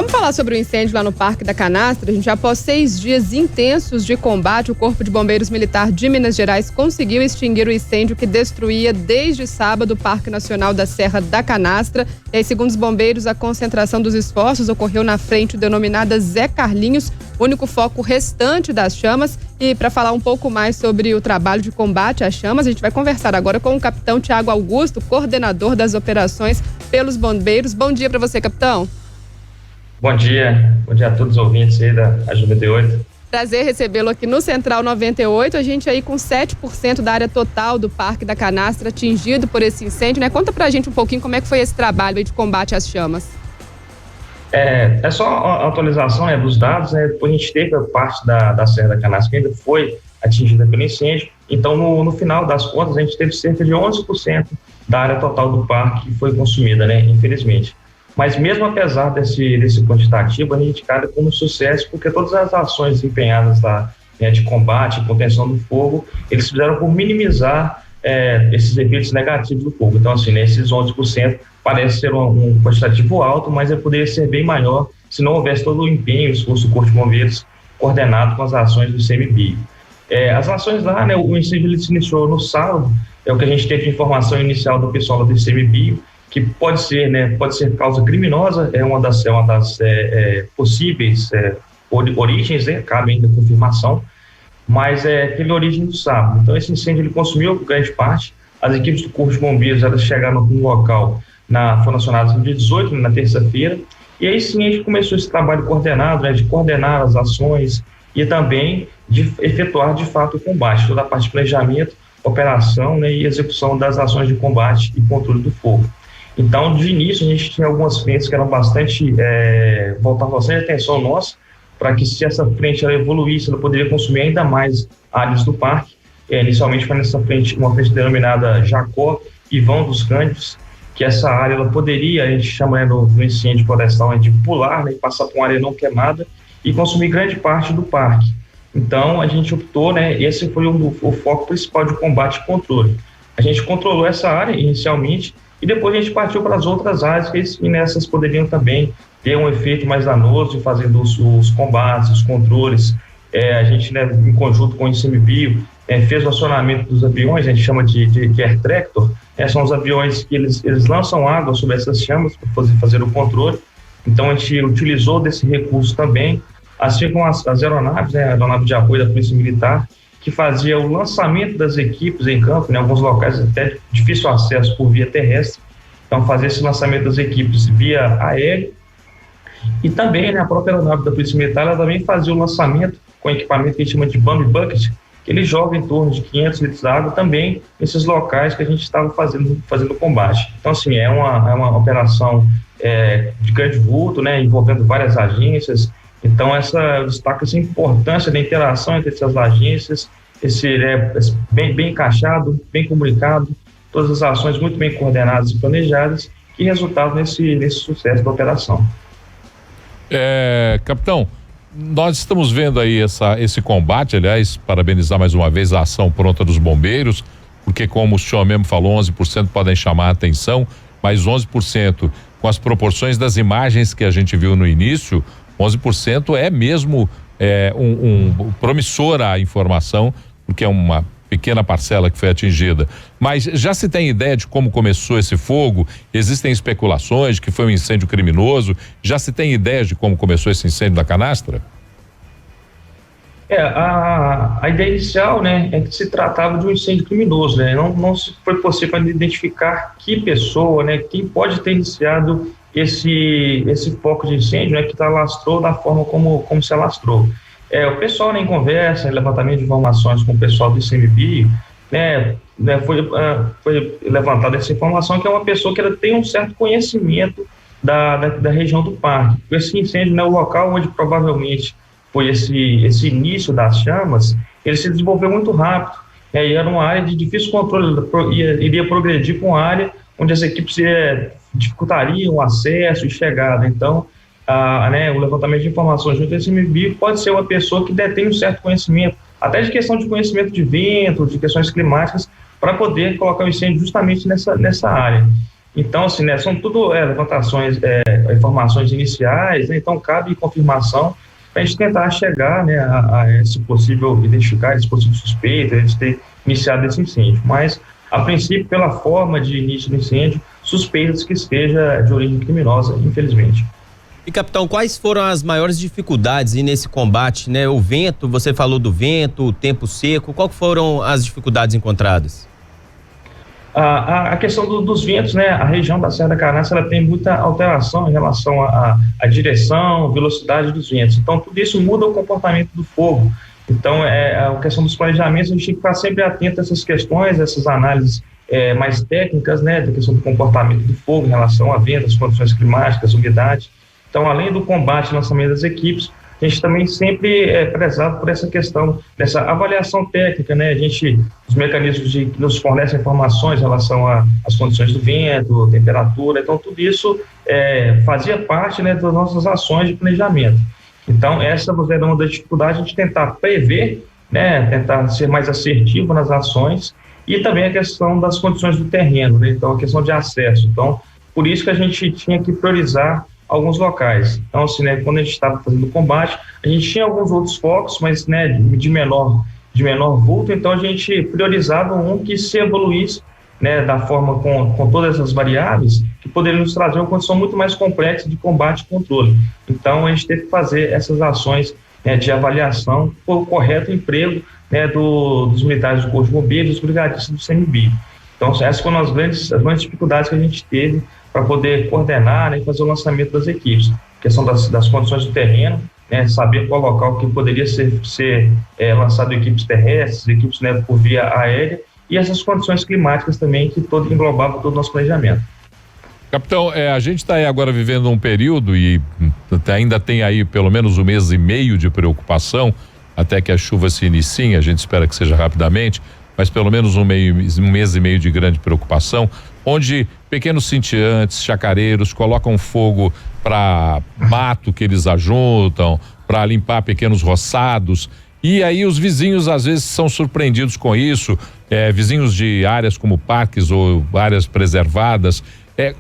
Vamos falar sobre o incêndio lá no Parque da Canastra. A gente, após 6 dias intensos de combate, o Corpo de Bombeiros Militar de Minas Gerais conseguiu extinguir o incêndio que destruía desde sábado o Parque Nacional da Serra da Canastra. E aí, segundo os bombeiros, a concentração dos esforços ocorreu na frente denominada Zé Carlinhos, único foco restante das chamas. E para falar um pouco mais sobre o trabalho de combate às chamas, a gente vai conversar agora com o capitão Tiago Augusto, coordenador das operações pelos bombeiros. Bom dia para você, capitão. Bom dia a todos os ouvintes aí da Rádio 98. Prazer recebê-lo aqui no Central 98, a gente aí com 7% da área total do Parque da Canastra atingido por esse incêndio, né? Conta pra gente um pouquinho como é que foi esse trabalho aí de combate às chamas. É só a atualização, né, dos dados, né? Depois a gente teve a parte da Serra da Canastra que ainda foi atingida pelo incêndio, então no final das contas a gente teve cerca de 11% da área total do parque que foi consumida, né? Infelizmente. Mas mesmo apesar desse quantitativo, a gente encara como sucesso, porque todas as ações empenhadas de combate e contenção do fogo, eles fizeram por minimizar esses efeitos negativos do fogo. Então, assim, esses 11% parece ser um quantitativo alto, mas poderia ser bem maior se não houvesse todo o empenho, o esforço do Corpo de Bombeiros coordenado com as ações do ICMBio. As ações lá, né, o incêndio ele se iniciou no sábado, é o que a gente teve de informação inicial do pessoal do ICMBio, que pode ser causa criminosa, é uma das possíveis origens, né, cabe ainda confirmação, mas teve origem do sábado. Então esse incêndio ele consumiu grande parte. As equipes do Corpo de Bombeiros elas chegaram no local, foram acionadas no dia 18, na terça-feira, e aí sim a gente começou esse trabalho coordenado, né, de coordenar as ações e também de efetuar de fato o combate, toda a parte de planejamento, operação, né, e execução das ações de combate e controle do fogo. Então, de início, a gente tinha algumas frentes que eram voltavam bastante atenção nossa, para que se essa frente ela evoluísse, ela poderia consumir ainda mais áreas do parque. Inicialmente foi nessa frente, uma frente denominada Jacó e Vão dos Cândidos, que essa área ela poderia, a gente chama no incêndio florestal de pular, né, e passar por uma área não queimada e consumir grande parte do parque. Então, a gente optou, né, esse foi o foco principal de combate e controle. A gente controlou essa área inicialmente, e depois a gente partiu para as outras áreas que nessas poderiam também ter um efeito mais danoso, fazendo os combates, os controles. A gente, né, em conjunto com o ICMBio, fez o acionamento dos aviões, a gente chama de air tractor, são os aviões que eles lançam água sobre essas chamas para fazer o controle. Então a gente utilizou desse recurso também, assim como as aeronaves, né, a aeronave de apoio da Polícia Militar, que fazia o lançamento das equipes em campo, em alguns locais até difícil acesso por via terrestre, então fazia esse lançamento das equipes via aéreo, e também, né, a própria aeronave da Polícia Militar, ela também fazia o lançamento com equipamento que a gente chama de Bump Bucket, que ele joga em torno de 500 litros de água também nesses locais que a gente estava fazendo o combate. Então, assim, é uma operação de grande vulto, né, envolvendo várias agências. Então, eu destaco essa importância da interação entre essas agências, bem encaixado, bem comunicado, todas as ações muito bem coordenadas e planejadas, que resultaram nesse sucesso da operação. Capitão, nós estamos vendo aí esse combate, aliás, parabenizar mais uma vez a ação pronta dos bombeiros, porque como o senhor mesmo falou, 11% podem chamar a atenção, mas 11% com as proporções das imagens que a gente viu no início, 11% é mesmo promissora a informação, porque é uma pequena parcela que foi atingida. Mas já se tem ideia de como começou esse fogo? Existem especulações de que foi um incêndio criminoso? Já se tem ideia de como começou esse incêndio da canastra? A ideia inicial, né, é que se tratava de um incêndio criminoso, né? Não foi possível identificar que pessoa, né, quem pode ter iniciado esse foco de incêndio, né, que alastrou da forma como se alastrou. O pessoal, né, em conversa, em levantamento de informações com o pessoal do ICMBio, foi levantada essa informação que é uma pessoa que ela tem um certo conhecimento da região do parque. Esse incêndio, né, o local onde provavelmente foi esse início das chamas, ele se desenvolveu muito rápido, e era uma área de difícil controle, iria progredir para uma área onde as equipes dificultariam o acesso e chegada. Então, o levantamento de informações junto ao ICMBio pode ser uma pessoa que detém um certo conhecimento, até de questão de conhecimento de vento, de questões climáticas, para poder colocar o incêndio justamente nessa área. Então, assim, né, são tudo levantações, informações iniciais, né, então cabe confirmação para a gente tentar chegar, né, a esse possível, identificar esse possível suspeito, a gente ter iniciado esse incêndio. Mas, a princípio, pela forma de início do incêndio, suspeitas que esteja de origem criminosa, infelizmente. E, capitão, quais foram as maiores dificuldades nesse combate, né? O vento, você falou do vento, o tempo seco, qual foram as dificuldades encontradas? A questão dos ventos, né? A região da Serra da Canastra, ela tem muita alteração em relação à direção, velocidade dos ventos. Então, tudo isso muda o comportamento do fogo. Então, a questão dos planejamentos, a gente tem que estar sempre atento a essas questões, essas análises mais técnicas, né? Da questão do comportamento do fogo em relação a ventos, condições climáticas, umidade. Então, além do combate e lançamento das equipes, a gente também sempre é prezado por essa questão, dessa avaliação técnica, né? Os mecanismos que nos fornecem informações em relação às condições do vento, temperatura, então tudo isso fazia parte, né, das nossas ações de planejamento. Então, essa é uma das dificuldades, a gente tentar prever, né, tentar ser mais assertivo nas ações, e também a questão das condições do terreno, né? Então, a questão de acesso. Então, por isso que a gente tinha que priorizar alguns locais. Então, assim, né, quando a gente estava fazendo o combate, a gente tinha alguns outros focos, mas, né, de menor vulto, então a gente priorizava um que se evoluísse, né, da forma com todas essas variáveis, que poderiam nos trazer uma condição muito mais complexa de combate e controle. Então, a gente teve que fazer essas ações, né, de avaliação por correto emprego, né, dos militares do Corpo de Bombeiros, dos brigadistas do CMB. Então, essas foram as grandes dificuldades que a gente teve para poder coordenar, né, e fazer o lançamento das equipes. A questão das condições do terreno, né, saber qual local que poderia ser lançado equipes terrestres, equipes, né, por via aérea, e essas condições climáticas também que englobavam todo o nosso planejamento. Capitão, a gente está agora vivendo um período e ainda tem aí pelo menos 1 mês e meio de preocupação, até que a chuva se inicie, a gente espera que seja rapidamente, mas pelo menos um mês e meio de grande preocupação, onde pequenos cintiantes, chacareiros colocam fogo para mato que eles ajuntam, para limpar pequenos roçados, e aí os vizinhos às vezes são surpreendidos com isso, vizinhos de áreas como parques ou áreas preservadas.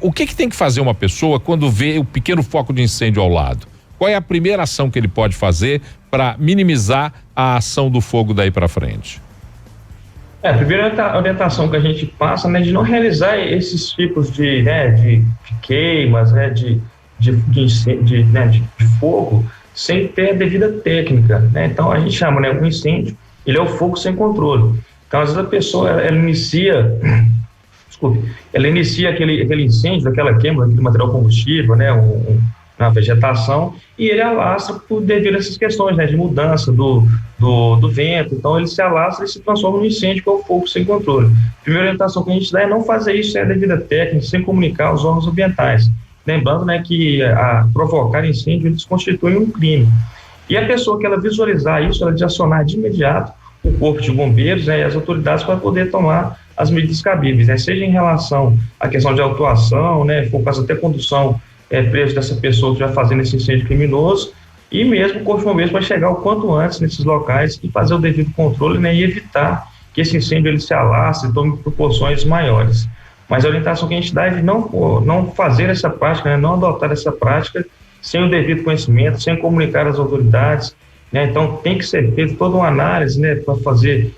O que tem que fazer uma pessoa quando vê o pequeno foco de incêndio ao lado? Qual é a primeira ação que ele pode fazer para minimizar a ação do fogo daí para frente? A primeira orientação que a gente passa, né, de não realizar esses tipos de queimas, né, de fogo, sem ter a devida técnica, né? Então, a gente chama, né, um incêndio, ele é o fogo sem controle. Então, às vezes a pessoa, ela inicia aquele incêndio, aquela queima, aquele material combustível, né, na vegetação, e ele alastra devido a essas questões, né, de mudança do vento. Então ele se alastra e se transforma num incêndio, que é o fogo sem controle. A primeira orientação que a gente dá é não fazer isso sem a devida técnica, sem comunicar aos órgãos ambientais. Lembrando, né, que provocar incêndio, eles constituem um crime. E a pessoa que ela visualizar isso, ela de acionar de imediato o Corpo de Bombeiros, né, e as autoridades para poder tomar as medidas cabíveis, né, seja em relação à questão de autuação, né, for caso até condução preso dessa pessoa que vai fazendo esse incêndio criminoso, e mesmo o Corpo de Bombeiros vai chegar o quanto antes nesses locais e fazer o devido controle, né, e evitar que esse incêndio ele se alastre e tome proporções maiores. Mas a orientação que a gente dá é de não fazer essa prática, né, não adotar essa prática sem o devido conhecimento, sem comunicar às autoridades, né. Então tem que ser feita toda uma análise, né, para fazer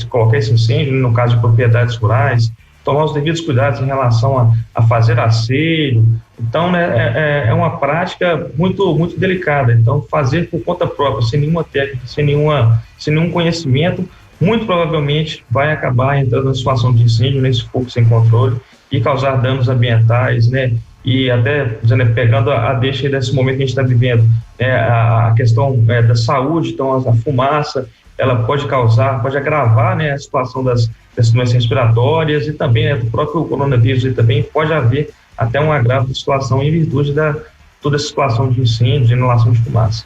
colocar esse incêndio, no caso de propriedades rurais, tomar os devidos cuidados em relação a fazer asseio. Então, né, é uma prática muito, muito delicada. Então, fazer por conta própria, sem nenhuma técnica, sem nenhum conhecimento, muito provavelmente vai acabar entrando na situação de incêndio, nesse fogo sem controle, e causar danos ambientais, né? E até, pegando a deixa desse momento que a gente está vivendo, a questão da saúde, então a fumaça, ela pode agravar, né, a situação das doenças respiratórias e também, né, do próprio coronavírus, e também pode haver até um agravo de situação em virtude toda essa situação de incêndio, de inalação de fumaça.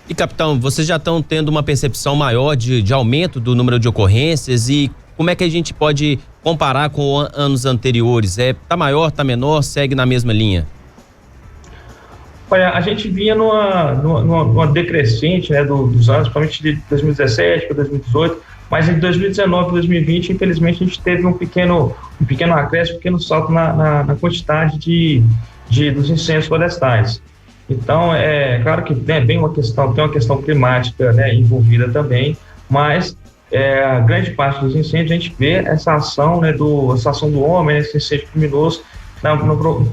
E, capitão, vocês já estão tendo uma percepção maior de aumento do número de ocorrências, e como é que a gente pode comparar com anos anteriores? Tá maior, tá menor, segue na mesma linha? Olha, a gente vinha numa decrescente, né, dos anos, principalmente de 2017 para 2018, Mas em 2019 e 2020, infelizmente, a gente teve um pequeno acréscimo, um pequeno salto na quantidade dos incêndios florestais. Então, é claro que tem uma questão climática, né, envolvida também, mas a grande parte dos incêndios a gente vê essa ação, né, essa ação do homem, esse incêndio criminoso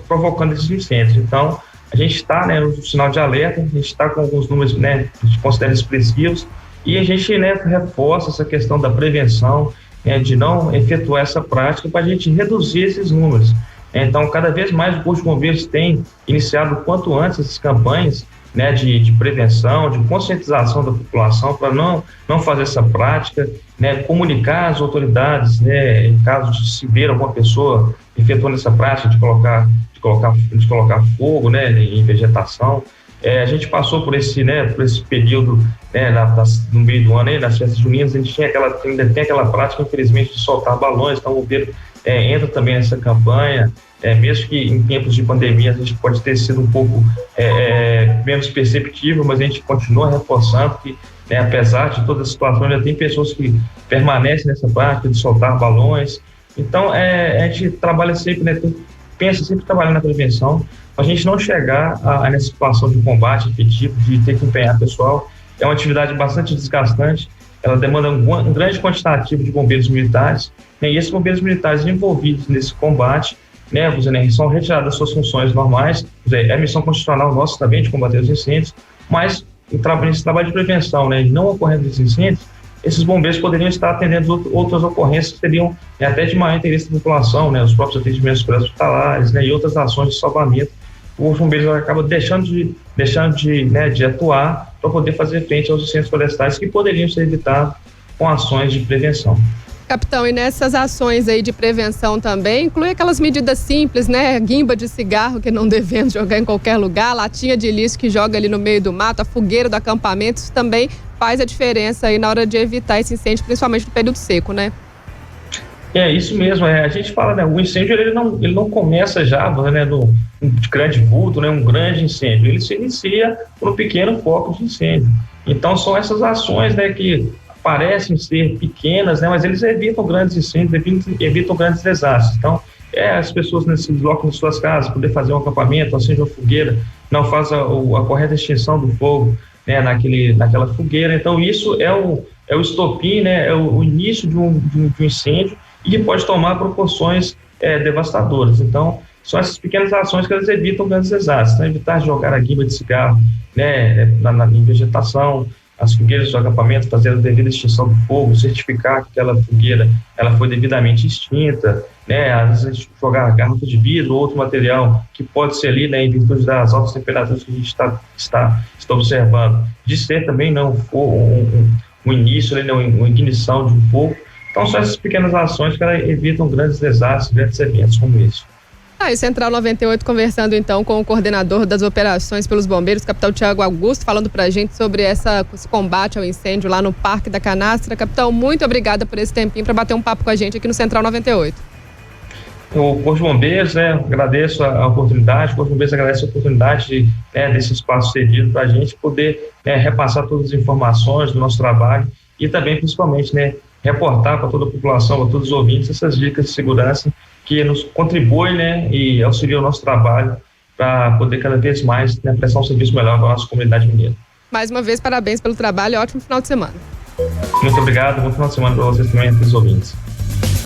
provocando esses incêndios. Então, a gente está, né, no sinal de alerta, a gente está com alguns números, né, que a gente considera expressivos, e a gente, né, reforça essa questão da prevenção, né, de não efetuar essa prática para a gente reduzir esses números. Então, cada vez mais o Corpo de Bombeiros tem iniciado o quanto antes essas campanhas, né, de prevenção, de conscientização da população para não fazer essa prática, né, comunicar às autoridades, né, em caso de se ver alguma pessoa efetuando essa prática de colocar fogo, né, em vegetação. A gente passou por esse período, né, no meio do ano, aí, nas festas juninas, a gente ainda tem aquela prática, infelizmente, de soltar balões. Então o bombeiro entra também nessa campanha, mesmo que em tempos de pandemia a gente pode ter sido um pouco menos perceptível, mas a gente continua reforçando que, né, apesar de toda a situação, ainda tem pessoas que permanecem nessa prática de soltar balões. Então a gente trabalha sempre, né, pensa sempre trabalhando na prevenção, a gente não chegar nessa situação de combate efetivo, de ter que empenhar pessoal. É uma atividade bastante desgastante, ela demanda um grande quantitativo de bombeiros militares, né, e esses bombeiros militares envolvidos nesse combate, né, são retirados das suas funções normais, é a missão constitucional nossa também de combater os incêndios, mas nesse trabalho de prevenção, né, não ocorrendo esses incêndios, esses bombeiros poderiam estar atendendo outras ocorrências que seriam, né, até de maior interesse da população, né, os próprios atendimentos pré-hospitalares, né, e outras ações de salvamento. Os bombeiros acabam deixando de atuar para poder fazer frente aos incêndios florestais que poderiam ser evitados com ações de prevenção. Capitão, e nessas ações aí de prevenção também, inclui aquelas medidas simples, né? Guimba de cigarro que não devemos jogar em qualquer lugar, latinha de lixo que joga ali no meio do mato, a fogueira do acampamento, isso também faz a diferença aí na hora de evitar esse incêndio, principalmente no período seco, né? Isso mesmo, a gente fala, né, o incêndio ele não começa já, né, no grande vulto, né, um grande incêndio, ele se inicia por um pequeno foco de incêndio. Então são essas ações, né, que parecem ser pequenas, né, mas eles evitam grandes incêndios, evitam grandes desastres. Então, as pessoas se deslocam de suas casas, poder fazer um acampamento, acende uma fogueira, não faz a correta extinção do fogo, né, naquela fogueira. Então isso é o estopim, né, é o início de um incêndio, e que pode tomar proporções devastadoras. Então, são essas pequenas ações que elas evitam grandes desastres. Então, evitar jogar a guimba de cigarro, né, em vegetação, as fogueiras do acampamento, fazer a devida extinção do fogo, certificar que aquela fogueira ela foi devidamente extinta, né, às vezes jogar garrafa de vidro ou outro material que pode ser ali, né, em virtude das altas temperaturas que a gente está observando, de ser também não um início, né, uma ignição de um fogo. Então, são essas pequenas ações que evitam grandes desastres, grandes eventos como esse. E Central 98 conversando então com o coordenador das operações pelos bombeiros, capitão Tiago Augusto, falando pra gente sobre esse combate ao incêndio lá no Parque da Canastra. Capitão, muito obrigada por esse tempinho para bater um papo com a gente aqui no Central 98. O Corpo de Bombeiros, agradeço a oportunidade, o Corpo de Bombeiros agradece a oportunidade desse espaço cedido para a gente poder repassar todas as informações do nosso trabalho e também, principalmente, reportar para toda a população, para todos os ouvintes, essas dicas de segurança que nos contribuem, e auxiliam o nosso trabalho para poder cada vez mais prestar um serviço melhor para a nossa comunidade mineira. Mais uma vez, parabéns pelo trabalho e ótimo final de semana. Muito obrigado, bom final de semana para vocês também, para os ouvintes.